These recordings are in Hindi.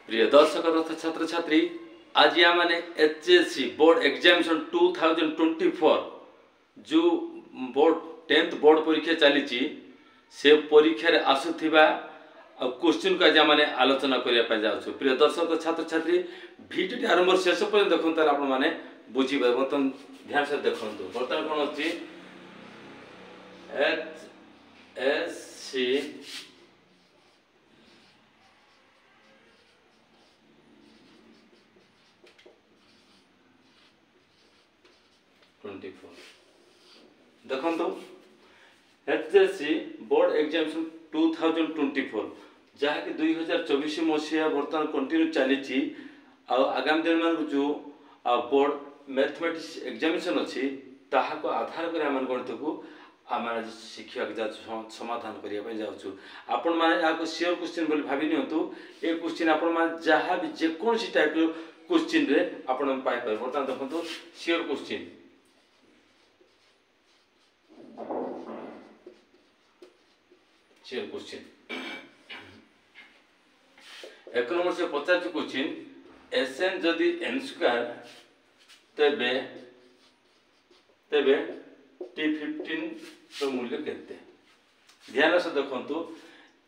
प्रिय दर्शक तथा छात्र छात्री आज या माने एचएससी बोर्ड एग्जामिनेशन 2024 जो बोर्ड 10th बोर्ड परीक्षा चली से परीक्षा रे आसुथिबा क्वेश्चन को आज माने आलोचना करिया पे जाउछु। प्रिय दर्शक छात्र छात्री भिडियो आरंभ शेष पर्यंत देखन तार आपण माने बुझी पाए। बर्तन ध्यान से देखंतु बर्तन कोन अछि एचएससी 24 देखो एचएससी बोर्ड एग्जामिनेशन 2024 जहाँकि 2024 मसीहा बर्तमान कंटिन्यू चली आगामी दिन मान जो बोर्ड मैथमेटिक्स एग्जामिनेशन अच्छी ताहाको आधार कर गणित को आम शिखा समाधान करने जाऊँ। आपण मैंने सियोर क्वेश्चन बोली भावी नियंतु ये क्वेश्चन आपण मैंने जहाँ भी जेकोसी टाइप क्वेश्चन रे आपण पाई पारे। बर्तमान देखो सियोर क्वेश्चन एक नंबर से 50 क्वेश्चन एसएन जदि एन स्क्वायर तेबे T15 रो मूल्य केते। ध्यान से देखंतु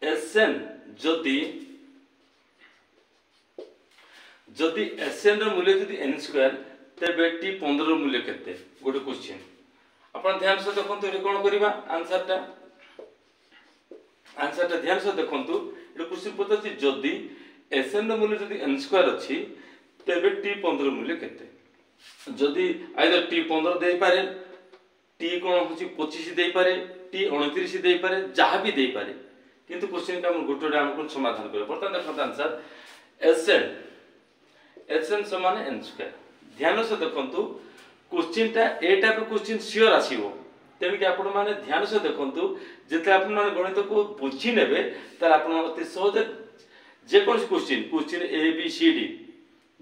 एसएन जदि एसएन रो मूल्य जदि एन स्क्वायर तेबे T15 रो मूल्य केते गोटे क्वेश्चन। अपन ध्यान से देखंतु ये कोन करबा आंसर टा ध्यान से देखंतु ये क्वेश्चन पता जदि एसएन रो मूल्य जदि एन स्क्वायर अछि तेबे T15 मूल्य केते। जदि आइदर T15 दे पारे T कोन होछि 25 दे पारे T29 दे पारे जहाँ भी दे पारे किंतु क्वेश्चन का हम गोटोडा हमको समाधान करे। बर्तमान देखो आंसर एसएन समान एन स्क्वायर। ध्यान से देखंतु क्वेश्चन टा ए टाइप क्वेश्चन श्योर आसीबो तेम कि आपण माने ध्यान से देखंतु जेते आपण माने गणित को बुझी नेबे त आपण अति सहज जे कोन question A B C D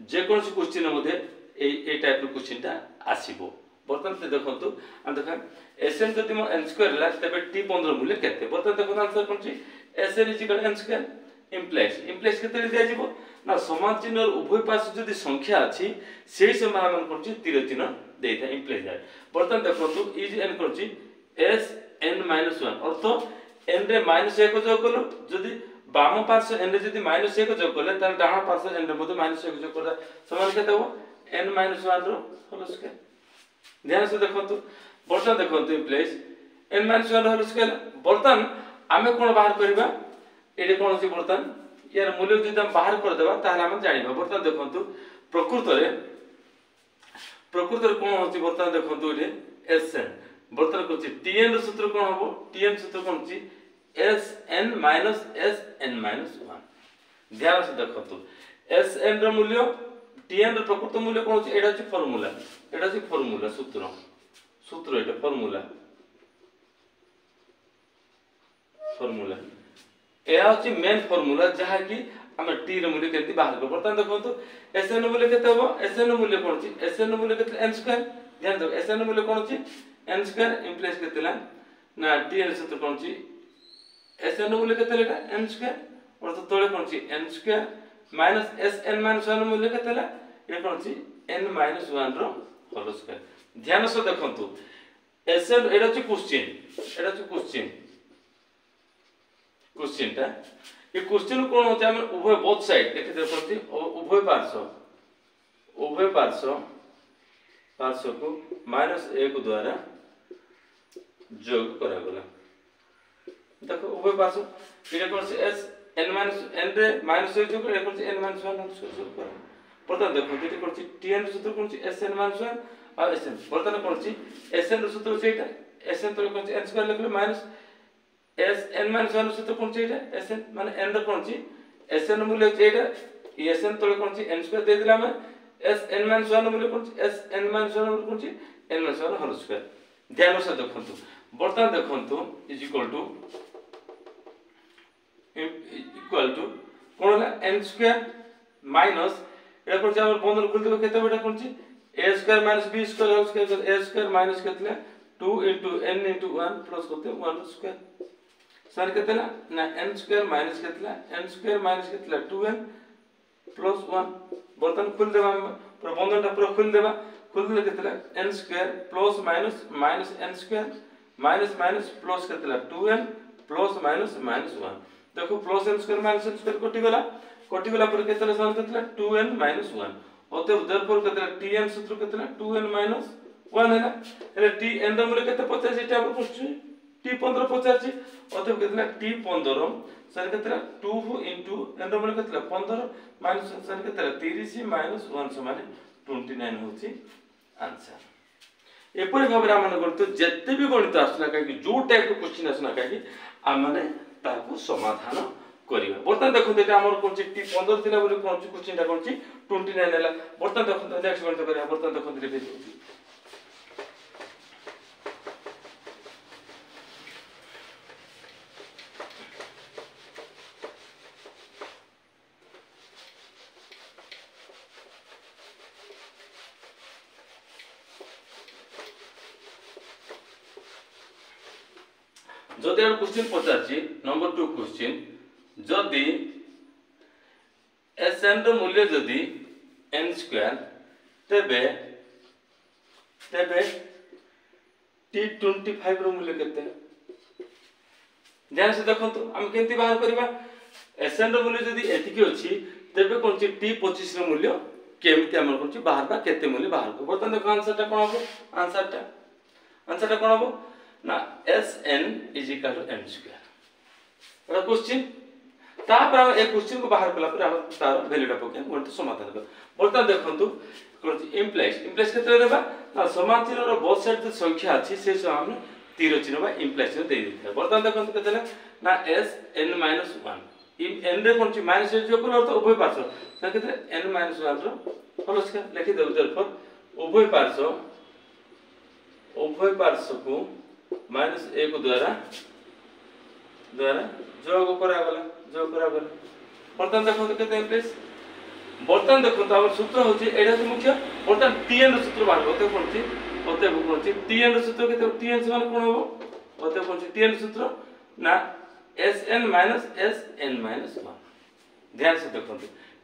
जे कोन क्वेश्चन मध्ये ए टाइप क्वेश्चन टा आसीबो। बर्तमान से देखंतु हम देखा एसएन जति म एन स्क्वायर ला तबे T15 मूल्य केते। बर्तमान देखो आंसर कोन छी एसएन = एन स्क्वायर इम्प्लाइज केते दिया जिवो ना समान चिन्ह उभय पार्श्व जदि संख्या अछि सेही समय हम कोन छी तीर चिन्ह देता इम्प्लाइज दैट। बर्तमान देखंतु इज एन कोन छी SN-1 अर्थ n रे -1 जोग कलो जदि बाम पार्श्व n रे जदि -1 जोग कले त डाहाण पार्श्व n रे मध्ये -1 जोग करा समान केते हो n-1 रो होल स्क्वायर। ध्यान से देखंतु बर्तमान देखंतु इम्प्लाइज n-1 होल स्क्वायर। बर्तमान आमे कोन बाहर करबा एडे कोन अछि बर्तमान यार मूल्य जदि हम बाहर कर देबा ताहले हम जानिबा। बर्तमान देखंतु प्रकृत रे कोन अछि बर्तमान देखंतु एडे Sn बर्तमान कोन अछि Tn रो सूत्र कोन हबो Tn सूत्र कोन अछि Sn-1। ध्यान से देखंतु Sn रो मूल्य Tn रो प्रकृत मूल्य कोन अछि एडा अछि फार्मूला सूत्र एटा फार्मूला ए अछि मेन फार्मूला जहा कि हम T रो मूल्य केति बाहर कर। बर्तमान देखंतु Sn रो मूल्य केते हबो Sn रो मूल्य कोन अछि Sn रो मूल्य केते n स्क्वायर। ध्यान दो Sn रो मूल्य कोन अछि n स्क्वायर इम्प्लाइज केतेला ना Tn सूत्र कोन अछि Sn रो मूल्य केते लेटा n स्क्वायर अर्थ तळे कोन अछि n स्क्वायर माइनस Sn-1 मूल्य केतेला ए कोन अछि n-1 रो होल स्क्वायर। ध्यान से देखंतु Sn एडा अछि क्वेश्चन टा ये क्वेश्चन कोन होते हम उभय बोथ साइड देखि देखंती उभय पार्श्व को -1 द्वारा जोग करा गला। देखो उभय पार्श्व एटा कोन से Sn-n रे -1 जोग एटा कोन से n-1 जोग करा। बर्तमान देखो एटा कोन से Tn सूत्र कोन से Sn-1 और Sn। बर्तमान कोन से Sn सूत्र सेटा Sn तो कोन से n स्क्वायर लिखले माइनस Sn-1 सूत्र कोन से Sn माने n रो कोन से Sn मूल्य एटा Sn तो कोन से n स्क्वायर दे दिला हम Sn-1 मूल्य कोन से Sn-1 मूल्य कोन से n-1 होल स्क्वायर। ध्यान से देखंतु बर्तमान देखंतु इज इक्वल टू कोन होला n स्क्वायर माइनस एटा कोन से हम बंधन खोल देबे केते बेटा कोन से a square minus b square whole square a square minus केतले 2 * n * 1 प्लस करते 1 स्क्वायर सर केतला ना n स्क्वायर माइनस केतला n स्क्वायर माइनस केतला 2n प्लस 1 बर्तन खोल देबा पूरा बंधनटा पूरा खोल देबा खोल देले केतला n square plus minus minus n square minus minus plus केतला 2n प्लस माइनस माइनस 1 देखो plus n square minus n square कटि गला पर केतला समान केतला 2n माइनस 1 अतः देयरफॉर केतला tn सूत्र केतला 2n माइनस 1 हैला हेले tn रो मूल्य केते 50 एटा हम पूछछु t15 पचारछि अतः केतला t15 सर केतला 2 इनटू n रो मूल्य केतला 15 माइनस सर केतला 30 माइनस 1 समान 29 होछि आंसर एपरि भाबरे आमन करतो जत्ते भी गणित आसना काकी जो टाइप रो क्वेश्चन आसना काकी आमने ताको समाधान करिबा बर्तन देखो एटा हमर कोनची t15 थिला बोली कोनची क्वेश्चनटा कोनची 29 हैला बर्तन देखो नेक्स्ट गणित करिया बर्तन देखो रिपीट जदि हम क्वेश्चन पचारछि नंबर 2 क्वेश्चन जदि Sn रो मूल्य जदि n स्क्वायर तबे t25 रो मूल्य केते ध्यान से देखंतु हम केंति बाहर करबा Sn रो मूल्य जदि एतिकी अछि तबे कोनची t25 रो मूल्य केमिति हमर कोनची बाहर बा केते मूल्य बाहर को बर्तन देखो आंसरटा कोन हो आंसरटा कोन हो ना Sn is equal to n square एटा क्वेश्चन तापर हम एक क्वेश्चन को बाहर कला पर हम तार वैल्यूटा पके गणित समाधान कर बर्तन देखंतु कोन इम्प्लाइज केते देबा ना समान चिन्ह रो बोथ साइड जो संख्या अछि से सब हम तीर चिन्ह बा इम्प्लाइज दे दिथा बर्तन देखंतु केते ना Sn - 1 इन n रे कोन छि माइनस जो कोन तो उभय पार्श्व ना केते n - 1 रो होलो स्क्वायर लिखि देउ देयरफॉर उभय पार्श्व को माइनस 1 द्वारा जोग करा गला बर्तन देखो केते इम्प्लाइज बर्तन देखो तो हमर सूत्र होछि एटा तो मुख्य बर्तन tn रो सूत्र बाहर होते कोनछि tn रो सूत्र केते tn समान कोन हो होते कोनछि tn सूत्र ना Sn - Sn - 1 ध्यान से देखो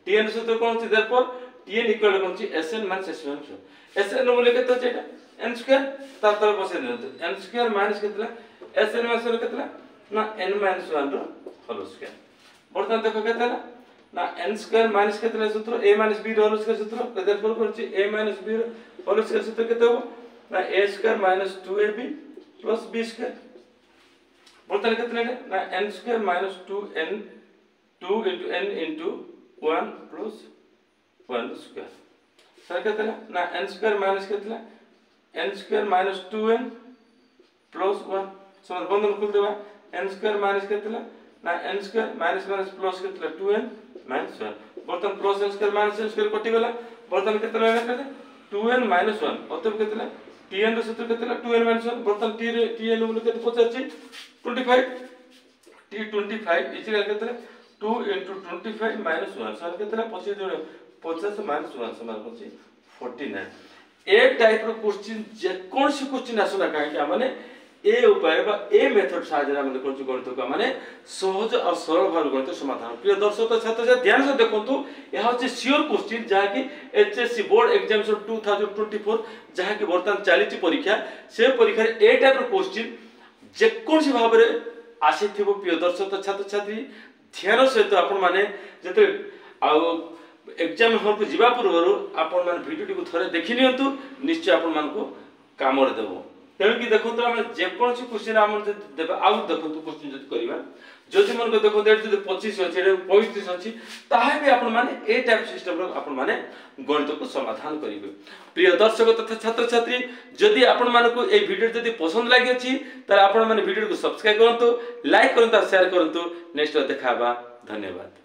tn सूत्र कोन छि देयरफॉर tn इक्वल कोनछि Sn - Sn 1 Sn रो मूल्य केते छै एटा n स्क्वायर तार तरफ बसे देते n स्क्वायर माइनस केतला Sn - Sn केतला ना n - 1 रो होल स्क्वायर बर्तन देखो केतला ना n स्क्वायर माइनस केतला सूत्र a - b रो होल स्क्वायर सूत्र देयरफॉर कोनछि a - b रो होल स्क्वायर सूत्र केते हो ना a square - 2ab + b square बर्तन केतला ना n square - 2n 2 into n into 1 plus 1 square सर केतला ना n स्क्वायर माइनस केतला n स्क्वायर - 2n plus 1 समान बंधन खोल देबा n स्क्वायर माइनस केतला ना n square minus minus plus केतला 2n माइनस 1 बर्तन plus n square minus n square कटि गला बर्तन केतला केते 2n माइनस 1 अतः केतला tn रो सूत्र केतला 2n माइनस 1 बर्तन tn मूल्य केते पचाछि 25 t25 इज केतला 2 into 25 minus 1 सर केतला 25 जोड़ 50 minus 1 समान होछि 49 ए टाइप रो क्वेश्चन जे कोन से क्वेश्चन आसना काहे माने ए उपाय बा ए मेथड साहाय्य माने कोन गणित का माने सहज और सरल भाव गणित समाधान प्रिय दर्शक छात्र ध्यान से देखंतु यह होछि श्योर क्वेश्चन जहा कि एचएससी बोर्ड एग्जामिनेशन 2024 जहा कि वर्तमान चालीची परीक्षा से परीक्षा ए टाइप रो क्वेश्चन जे कोन से भाव रे आसीथिबो प्रिय दर्शक छात्र छात्री ध्यान सहित आपण माने जते आ एग्जाम हॉल को जीवा पूर्व आपण माने वीडियो को थरे देखि नियंतु निश्चय आपण मान को काम रे देबो तेणु कि देखो तो हम जे कोन से क्वेश्चन हम देबा आउ देखो तो क्वेश्चन जति करबा जति मन को देखो देट जति 25 अछि 35 अछि ताहे भी आपण माने ए टाइप सिस्टम रो आपण माने गणित को समाधान करिवे प्रिय दर्शक तथा छात्र छात्री जदि आपण मान को ए वीडियो जदि पसंद लागि अछि त आपण माने वीडियो को सब्सक्राइब करंतु लाइक करंतु शेयर करंतु नेक्स्ट देखाबा धन्यवाद।